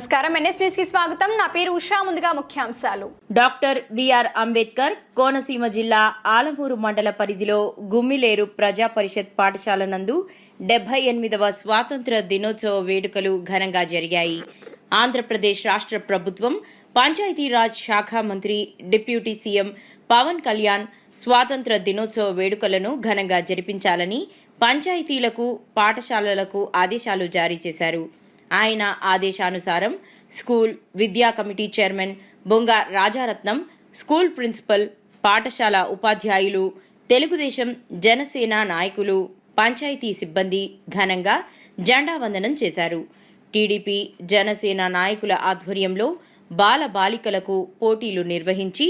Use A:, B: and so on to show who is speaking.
A: నమస్కారం NS news కి స్వాగతం. నా పేరు ఉషా. ముందుగా ముఖ్యాంశాలు.
B: డాక్టర్ బిఆర్ అంబేద్కర్ కోనసీమ జిల్లా ఆలమూరు మండల పరిధిలో గుమ్మిలేరు ప్రజా పరిషత్ పాఠశాల నందు 78వ స్వాతంత్ర దినోత్సవ వేడుకలు ఘనంగా జరిగాయి. ఆంధ్రప్రదేశ్ రాష్ట్ర ప్రభుత్వం పంచాయతీరాజ్ శాఖ మంత్రి డిప్యూటీ సీఎం పవన్ కళ్యాణ్ స్వాతంత్ర దినోత్సవ వేడుకలను ఘనంగా జరిపించాలని పంచాయతీలకు పాఠశాలలకు ఆదేశాలు జారీ చేశారు. ఆయన ఆదేశానుసారం స్కూల్ విద్యా కమిటీ చైర్మన్ బొంగ రాజారత్నం, స్కూల్ ప్రిన్సిపల్, పాఠశాల ఉపాధ్యాయులు, తెలుగుదేశం జనసేన నాయకులు, పంచాయతీ సిబ్బంది ఘనంగా జెండా వందనం చేశారు. టీడీపీ జనసేన నాయకుల ఆధ్వర్యంలో బాల బాలికలకు పోటీలు నిర్వహించి